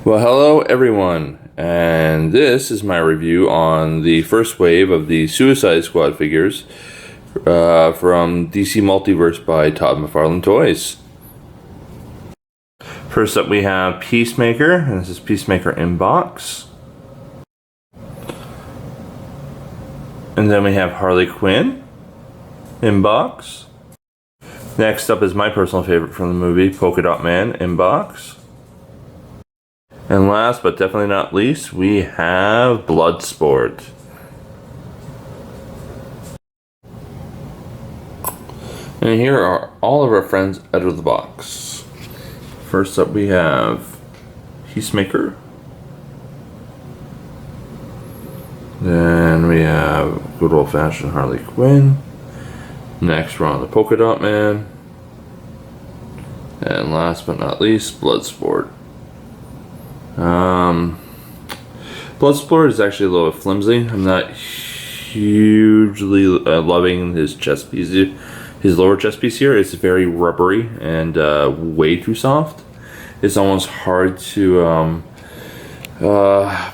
Well, hello everyone, and this is my review on the first wave of the Suicide Squad figures from DC Multiverse by McFarlane Toys. First up we have Peacemaker, and this is Peacemaker in box. And then we have Harley Quinn in box. Next up is my personal favorite from the movie, Polka Dot Man in box. And last but definitely not least, we have Bloodsport. And here are all of our friends out of the box. First up we have Peacemaker. Then we have good old-fashioned Harley Quinn. Next we're on the Polka Dot Man. And last but not least, Bloodsport. Bloodsport is actually a little bit flimsy. I'm not hugely loving his chest piece. His lower chest piece here is very rubbery and way too soft. It's almost hard to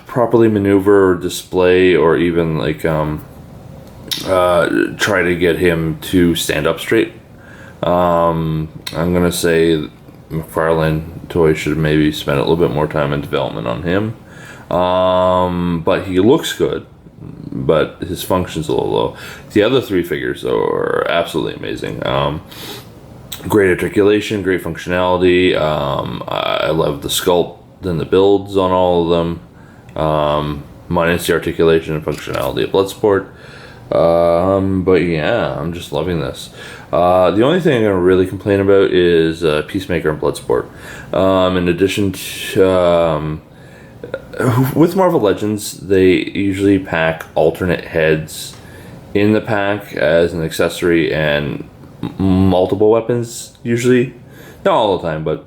properly maneuver or display, or even like try to get him to stand up straight. I'm gonna say McFarlane Toys should have maybe spent a little bit more time in development on him. But he looks good, but his function's a little low. The other three figures are absolutely amazing. Great articulation, great functionality. I love the sculpt and the builds on all of them, minus the articulation and functionality of Bloodsport. But yeah, I'm just loving this. The only thing I'm going to really complain about is Peacemaker and Bloodsport. In addition to, with Marvel Legends, they usually pack alternate heads in the pack as an accessory, and multiple weapons, usually. Not all the time, but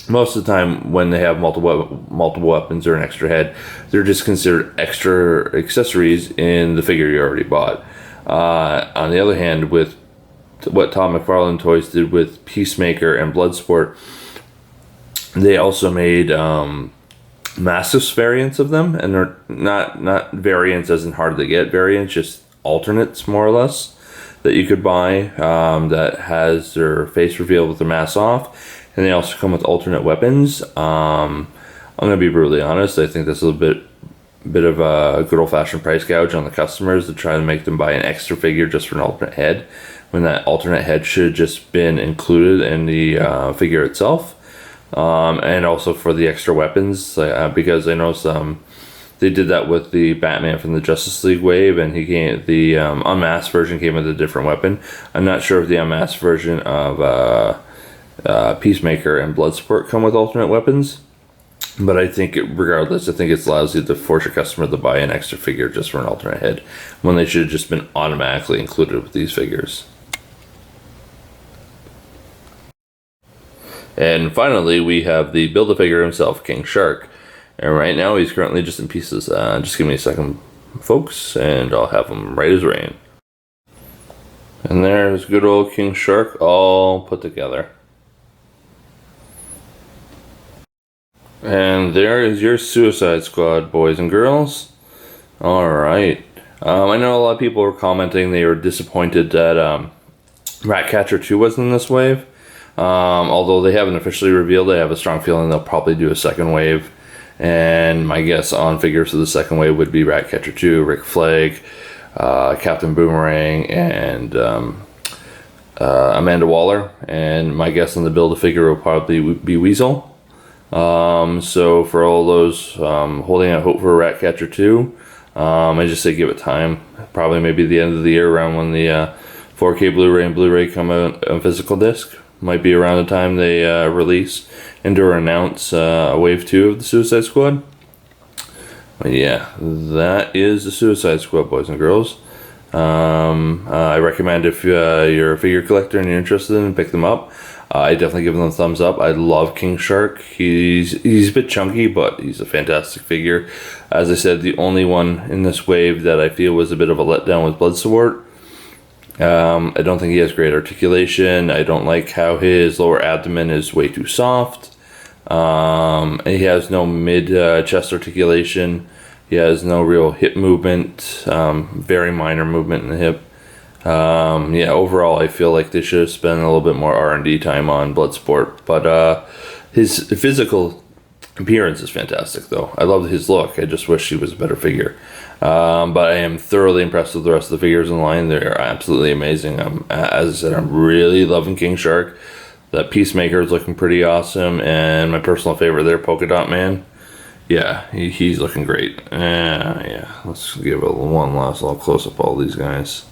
most of the time when they have multiple weapons or an extra head, they're just considered extra accessories in the figure you already bought. On the other hand, with what McFarlane Toys did with Peacemaker and Bloodsport, they also made massive variants of them, and they're not variants as in hard to get variants, just alternates more or less that you could buy, that has their face revealed with their mask off. And they also come with alternate weapons. I'm gonna be brutally honest. I think that's a little bit of a good old-fashioned price gouge on the customers to try to make them buy an extra figure just for an alternate head, when that alternate head should have just been included in the figure itself. And also for the extra weapons, because I know they did that with the Batman from the Justice League wave, and the unmasked version came with a different weapon. I'm not sure if the unmasked version of Peacemaker and Bloodsport come with alternate weapons, but I think regardless, I think it's lousy to force your customer to buy an extra figure just for an alternate head, when they should have just been automatically included with these figures. And finally, we have the Build-A-Figure himself, King Shark. And right now, he's currently just in pieces. Just give me a second, folks, and I'll have him right as rain. And there's good old King Shark all put together. And there is your Suicide Squad, boys and girls. Alright. I know a lot of people were commenting they were disappointed that Ratcatcher 2 wasn't in this wave. Although they haven't officially revealed, I have a strong feeling they'll probably do a second wave. And my guess on figures for the second wave would be Ratcatcher 2, Rick Flag, Captain Boomerang, and Amanda Waller. And my guess on the Build-A-Figure will probably be Weasel. So for all those holding out hope for Ratcatcher 2, I just say give it time. Probably maybe the end of the year, around when the 4K Blu-ray and Blu-ray come out on physical disc. Might be around the time they release and or announce Wave 2 of the Suicide Squad. But yeah, that is the Suicide Squad, boys and girls. I recommend if you're a figure collector and you're interested in, pick them up. I definitely give them a thumbs up. I love King Shark. He's a bit chunky, but he's a fantastic figure. As I said, the only one in this wave that I feel was a bit of a letdown was Bloodsport. I don't think he has great articulation. I don't like how his lower abdomen is way too soft. I He has no mid chest articulation. He has no real hip movement. Very minor movement in the hip. Yeah, overall, I feel like they should have spent a little bit more R&D time on Bloodsport. But his physical appearance is fantastic, though. I love his look. I just wish he was a better figure. But I am thoroughly impressed with the rest of the figures in line. They're absolutely amazing. As I said, I'm really loving King Shark. That Peacemaker is looking pretty awesome. And my personal favorite there, Polka Dot Man. Yeah, he's looking great. Yeah, let's give it one last little close-up all these guys.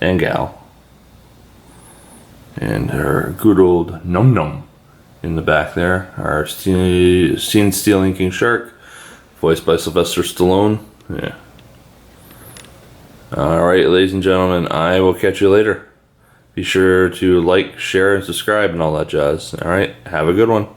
And gal. And her good old Num Num in the back there. Our scene-stealing King Shark, voiced by Sylvester Stallone. Yeah. Alright, ladies and gentlemen, I will catch you later. Be sure to like, share, and subscribe and all that jazz. Alright, have a good one.